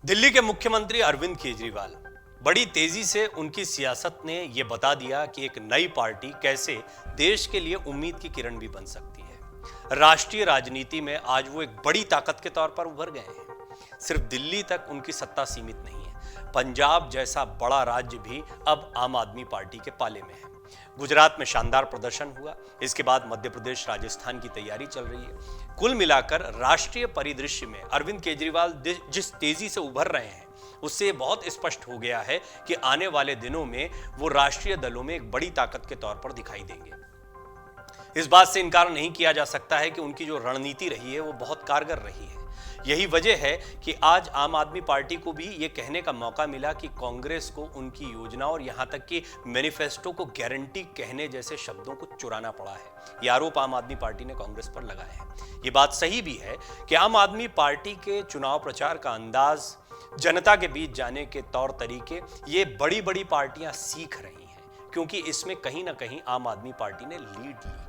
दिल्ली के मुख्यमंत्री अरविंद केजरीवाल बड़ी तेजी से उनकी सियासत ने यह बता दिया कि एक नई पार्टी कैसे देश के लिए उम्मीद की किरण भी बन सकती है। राष्ट्रीय राजनीति में आज वो एक बड़ी ताकत के तौर पर उभर गए हैं। सिर्फ दिल्ली तक उनकी सत्ता सीमित नहीं है, पंजाब जैसा बड़ा राज्य भी अब आम आदमी पार्टी के पाले में है। गुजरात में शानदार प्रदर्शन हुआ, इसके बाद मध्य प्रदेश, राजस्थान की तैयारी चल रही है। कुल मिलाकर राष्ट्रीय परिदृश्य में अरविंद केजरीवाल जिस तेजी से उभर रहे हैं, उससे बहुत स्पष्ट हो गया है कि आने वाले दिनों में वो राष्ट्रीय दलों में एक बड़ी ताकत के तौर पर दिखाई देंगे। इस बात से इनकार नहीं किया जा सकता है कि उनकी जो रणनीति रही है वो बहुत कारगर रही है। यही वजह है कि आज आम आदमी पार्टी को भी ये कहने का मौका मिला कि कांग्रेस को उनकी योजना और यहां तक कि मैनिफेस्टो को गारंटी कहने जैसे शब्दों को चुराना पड़ा है। यह आरोप आम आदमी पार्टी ने कांग्रेस पर लगाया है। ये बात सही भी है कि आम आदमी पार्टी के चुनाव प्रचार का अंदाज, जनता के बीच जाने के तौर तरीके ये बड़ी बड़ी पार्टियां सीख रही हैं, क्योंकि इसमें कहीं ना कहीं आम आदमी पार्टी ने लीड ली।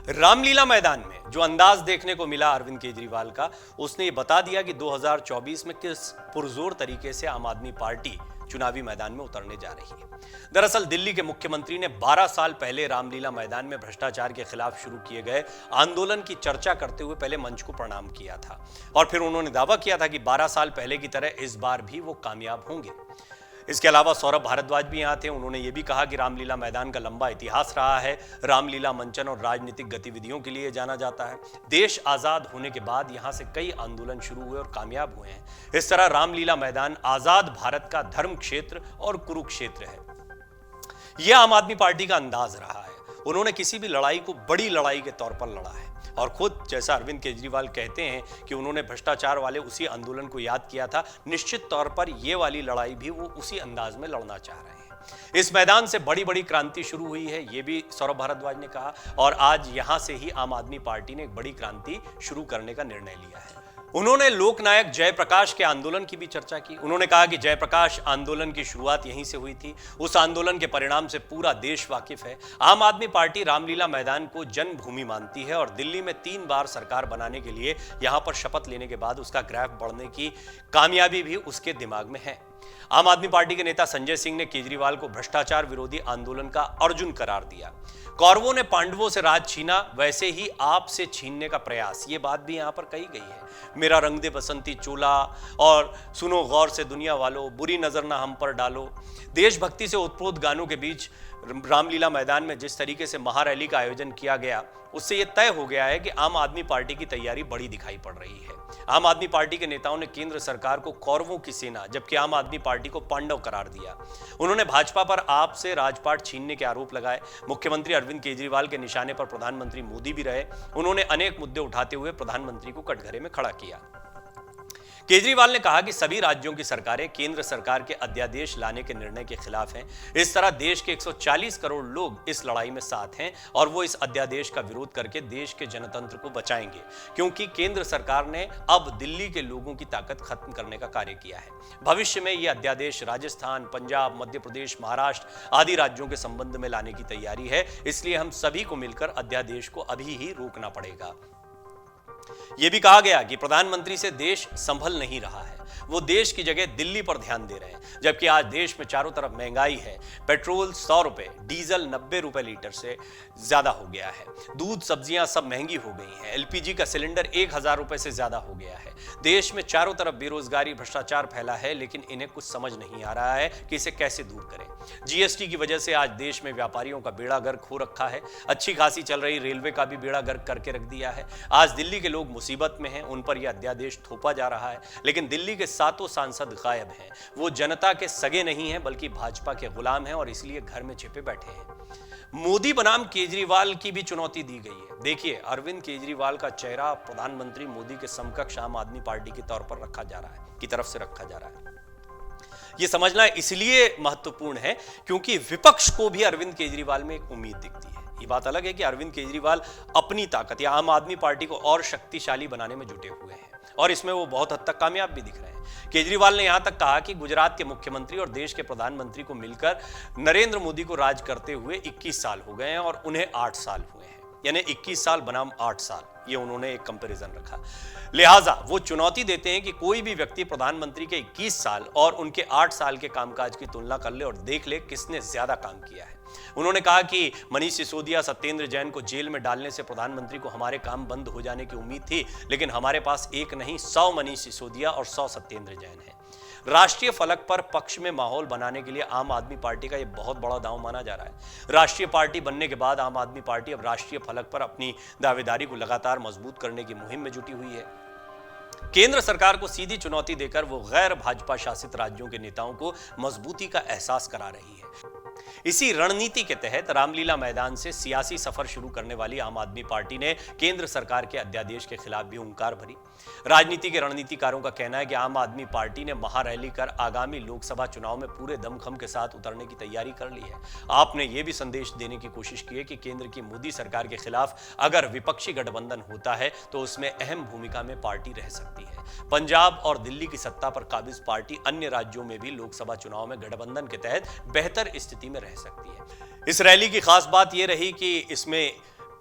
रामलीला मैदान में जो अंदाज देखने को मिला अरविंद केजरीवाल का, उसने ये बता दिया कि 2024 में किस पुरजोर तरीके से आम आदमी पार्टी चुनावी मैदान में उतरने जा रही है। दरअसल दिल्ली के मुख्यमंत्री ने 12 साल पहले रामलीला मैदान में भ्रष्टाचार के खिलाफ शुरू किए गए आंदोलन की चर्चा करते हुए पहले मंच को प्रणाम किया था और फिर उन्होंने दावा किया था कि 12 साल पहले की तरह इस बार भी वो कामयाब होंगे। इसके अलावा सौरभ भारद्वाज भी यहां थे। उन्होंने ये भी कहा कि रामलीला मैदान का लंबा इतिहास रहा है। रामलीला मंचन और राजनीतिक गतिविधियों के लिए जाना जाता है। देश आजाद होने के बाद यहां से कई आंदोलन शुरू हुए और कामयाब हुए हैं। इस तरह रामलीला मैदान आजाद भारत का धर्म क्षेत्र और कुरुक्षेत्र है। यह आम आदमी पार्टी का अंदाज रहा है। उन्होंने किसी भी लड़ाई को बड़ी लड़ाई के तौर पर लड़ा है और खुद जैसा अरविंद केजरीवाल कहते हैं कि उन्होंने भ्रष्टाचार वाले उसी आंदोलन को याद किया था, निश्चित तौर पर यह वाली लड़ाई भी वो उसी अंदाज में लड़ना चाह रहे हैं। इस मैदान से बड़ी बड़ी क्रांति शुरू हुई है, यह भी सौरभ भारद्वाज ने कहा, और आज यहां से ही आम आदमी पार्टी ने एक बड़ी क्रांति शुरू करने का निर्णय लिया है। उन्होंने लोकनायक जयप्रकाश के आंदोलन की भी चर्चा की। उन्होंने कहा कि जयप्रकाश आंदोलन की शुरुआत यहीं से हुई थी। उस आंदोलन के परिणाम से पूरा देश वाकिफ है। आम आदमी पार्टी रामलीला मैदान को जन्मभूमि मानती है और दिल्ली में 3 बार सरकार बनाने के लिए यहां पर शपथ लेने के बाद उसका ग्राफ बढ़ने की कामयाबी भी उसके दिमाग में है। आम आदमी पार्टी के नेता संजय सिंह ने केजरीवाल को भ्रष्टाचार विरोधी आंदोलन का अर्जुन करार दिया। कौरवों ने पांडवों से राज छीना, वैसे ही आप से छीनने का प्रयास, ये बात भी यहां पर कही गई है। मेरा रंग दे बसंती चोला और सुनो गौर से दुनिया वालों, बुरी नजर ना हम पर डालो। देशभक्ति से उत्प्रोत गानों के बीच रामलीला मैदान में जिस तरीके से महारैली का आयोजन किया गया, उससे यह तय हो गया है कि आम आदमी पार्टी की तैयारी बड़ी दिखाई पड़ रही है। आम आदमी पार्टी के नेताओं ने केंद्र सरकार को कौरवों की सेना जबकि आम आदमी पार्टी को पांडव करार दिया। उन्होंने भाजपा पर आप से राजपाट छीनने के आरोप लगाए। मुख्यमंत्री अरविंद केजरीवाल के निशाने पर प्रधानमंत्री मोदी भी रहे। उन्होंने अनेक मुद्दे उठाते हुए प्रधानमंत्री को कटघरे में खड़ा किया। केजरीवाल ने कहा कि सभी राज्यों की सरकारें केंद्र सरकार के अध्यादेश लाने के निर्णय के खिलाफ हैं। इस तरह देश के 140 करोड़ लोग इस लड़ाई में साथ हैं और वो इस अध्यादेश का विरोध करके देश के जनतंत्र को बचाएंगे, क्योंकि केंद्र सरकार ने अब दिल्ली के लोगों की ताकत खत्म करने का कार्य किया है। भविष्य में यह अध्यादेश राजस्थान, पंजाब, मध्य प्रदेश, महाराष्ट्र आदि राज्यों के संबंध में लाने की तैयारी है। इसलिए हम सभी को मिलकर अध्यादेश को अभी ही रोकना पड़ेगा। यह भी कहा गया कि प्रधानमंत्री से देश संभल नहीं रहा है, वो देश की जगह दिल्ली पर ध्यान दे रहे हैं। जबकि आज देश में चारों तरफ महंगाई है। पेट्रोल 100 रुपए, डीजल 90 रुपए लीटर से ज्यादा हो गया है। दूध, सब्जियां सब महंगी हो गई हैं। एलपीजी का सिलेंडर 1000 रुपए से ज्यादा हो गया है। देश में चारों तरफ बेरोजगारी, भ्रष्टाचार फैला है, लेकिन इन्हें कुछ समझ नहीं आ रहा है कि इसे कैसे दूर करें। जीएसटी की वजह से आज देश में व्यापारियों का बेड़ा गर्क हो रखा है। अच्छी खासी चल रही रेलवे का भी बेड़ा गर्क करके रख दिया है। आज दिल्ली के लोग मुसीबत में हैं, उन पर यह अध्यादेश थोपा जा रहा है। लेकिन दिल्ली के 7 सांसद गायब हैं। वो जनता के सगे नहीं हैं, बल्कि भाजपा के गुलाम हैं और इसलिए घर में छिपे बैठे हैं। मोदी बनाम केजरीवाल की भी चुनौती दी गई है। देखिए, अरविंद केजरीवाल का चेहरा प्रधानमंत्री मोदी के समकक्ष आम आदमी पार्टी की तौर पर रखा जा रहा है, की तरफ से रखा जा रहा है। यह समझना इसलिए महत्वपूर्ण है क्योंकि विपक्ष को भी अरविंद केजरीवाल में एक उम्मीद दिखती है। ये बात अलग है कि अरविंद केजरीवाल अपनी ताकत या आम आदमी पार्टी को और शक्तिशाली बनाने में जुटे हुए हैं और इसमें वो बहुत हद तक कामयाब भी दिख रहे हैं। केजरीवाल ने यहां तक कहा कि गुजरात के मुख्यमंत्री और देश के प्रधानमंत्री को मिलकर नरेंद्र मोदी को राज करते हुए 21 साल हो गए हैं और उन्हें 8 साल हुए हैं। यानी 21 साल बनाम 8 साल, ये उन्होंने एक कंपैरिजन रखा। लिहाजा वो चुनौती देते हैं कि कोई भी व्यक्ति प्रधानमंत्री के 21 साल और उनके 8 साल के कामकाज की तुलना कर ले और देख ले किसने ज्यादा काम किया है। उन्होंने कहा कि मनीष सिसोदिया, सत्येंद्र जैन को जेल में डालने से प्रधानमंत्री को हमारे काम बंद हो जाने की उम्मीद थी, लेकिन हमारे पास एक नहीं 100 मनीष सिसोदिया और 100 सत्येंद्र जैन है। राष्ट्रीय फलक पर पक्ष में माहौल बनाने के लिए आम आदमी पार्टी का यह बहुत बड़ा दांव माना जा रहा है। राष्ट्रीय पार्टी बनने के बाद आम आदमी पार्टी अब राष्ट्रीय फलक पर अपनी दावेदारी को लगातार मजबूत करने की मुहिम में जुटी हुई है। केंद्र सरकार को सीधी चुनौती देकर वो गैर भाजपा शासित राज्यों के नेताओं को मजबूती का एहसास करा रही है। इसी रणनीति के तहत रामलीला मैदान से सियासी सफर शुरू करने वाली आम आदमी पार्टी ने केंद्र सरकार के अध्यादेश के खिलाफ भी हुंकार भरी। राजनीति के रणनीतिकारों का कहना है कि आम आदमी पार्टी ने महारैली कर आगामी लोकसभा चुनाव में पूरे दमखम के साथ उतरने की तैयारी कर ली है। आपने यह भी संदेश देने की कोशिश की है कि केंद्र की मोदी सरकार के खिलाफ अगर विपक्षी गठबंधन होता है तो उसमें अहम भूमिका में पार्टी रह सकती है। पंजाब और दिल्ली की सत्ता पर काबिज पार्टी अन्य राज्यों में भी लोकसभा चुनाव में गठबंधन के तहत बेहतर स्थिति में रह सकती है। इस रैली की खास बात यह रही कि इसमें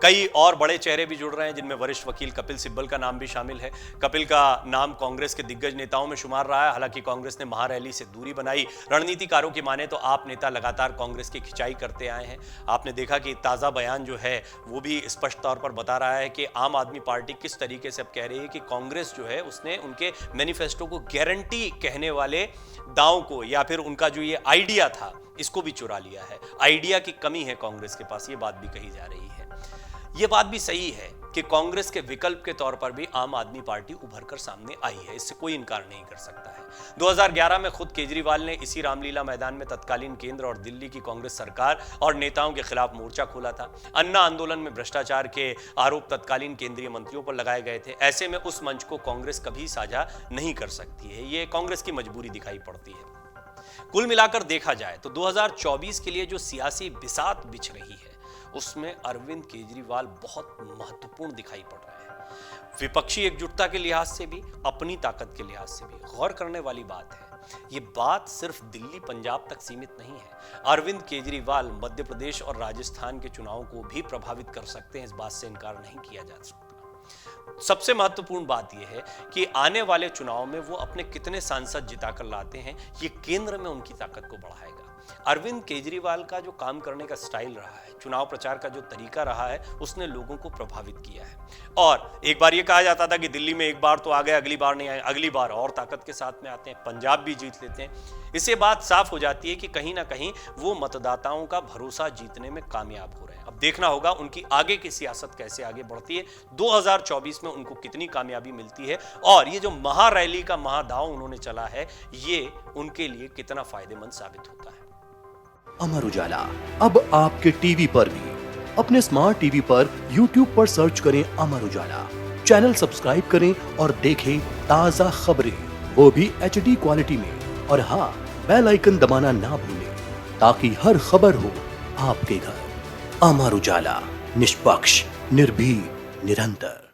कई और बड़े चेहरे भी जुड़ रहे हैं, जिनमें वरिष्ठ वकील कपिल सिब्बल का नाम भी शामिल है। कपिल का नाम कांग्रेस के दिग्गज नेताओं में शुमार रहा है। हालांकि कांग्रेस ने महारैली से दूरी बनाई। रणनीतिकारों की माने तो आप नेता लगातार कांग्रेस की खिंचाई करते आए हैं। आपने देखा कि ताजा बयान जो है वो भी स्पष्ट तौर पर बता रहा है कि आम आदमी पार्टी किस तरीके से अब कह रही है कि कांग्रेस जो है उसने उनके मैनिफेस्टो को गारंटी कहने वाले दांव को या फिर उनका जो ये आइडिया था इसको भी चुरा लिया है। आइडिया की कमी है कांग्रेस के पास, ये बात भी कही जा रही है। ये बात भी सही है कि कांग्रेस के विकल्प के तौर पर भी आम आदमी पार्टी उभर कर सामने आई है, इससे कोई इनकार नहीं कर सकता है। 2011 में खुद केजरीवाल ने इसी रामलीला मैदान में तत्कालीन केंद्र और दिल्ली की कांग्रेस सरकार और नेताओं के खिलाफ मोर्चा खोला था। अन्ना आंदोलन में भ्रष्टाचार के आरोप तत्कालीन केंद्रीय मंत्रियों पर लगाए गए थे। ऐसे में उस मंच को कांग्रेस कभी साझा नहीं कर सकती है, ये कांग्रेस की मजबूरी दिखाई पड़ती है। कुल मिलाकर देखा जाए तो 2024 के लिए जो सियासी बिसात बिछ रही है उसमें अरविंद केजरीवाल बहुत महत्वपूर्ण दिखाई पड़ रहे हैं। विपक्षी एकजुटता के लिहाज से भी, अपनी ताकत के लिहाज से भी गौर करने वाली बात है। ये बात सिर्फ दिल्ली पंजाब तक सीमित नहीं है। अरविंद केजरीवाल मध्य प्रदेश और राजस्थान के चुनावों को भी प्रभावित कर सकते हैं, इस बात से इनकार नहीं किया जा सकता। सबसे महत्वपूर्ण बात यह है कि आने वाले चुनाव में वो अपने कितने सांसद जिताकर लाते हैं, ये केंद्र में उनकी ताकत को बढ़ाएगा। अरविंद केजरीवाल का जो काम करने का स्टाइल रहा है, चुनाव प्रचार का जो तरीका रहा है, उसने लोगों को प्रभावित किया है। और एक बार ये कहा जाता था कि दिल्ली में एक बार तो आ गए, अगली बार नहीं आए, अगली बार और ताकत के साथ में आते हैं, पंजाब भी जीत लेते हैं। इससे बात साफ हो जाती है कि कहीं ना कहीं वो मतदाताओं का भरोसा जीतने में कामयाब हो रहे हैं। अब देखना होगा उनकी आगे की सियासत कैसे आगे बढ़ती है, 2024 में उनको कितनी कामयाबी मिलती है और ये जो महारैली का महादाव उन्होंने चला है, ये उनके लिए कितना फायदेमंद साबित होता है। अमर उजाला अब आपके टीवी पर भी। अपने स्मार्ट टीवी पर YouTube पर सर्च करें अमर उजाला, चैनल सब्सक्राइब करें और देखें ताजा खबरें, वो भी HD क्वालिटी में। और हाँ, बेल आइकन दबाना ना भूलें ताकि हर खबर हो आपके घर। अमर उजाला, निष्पक्ष, निर्भीक, निरंतर।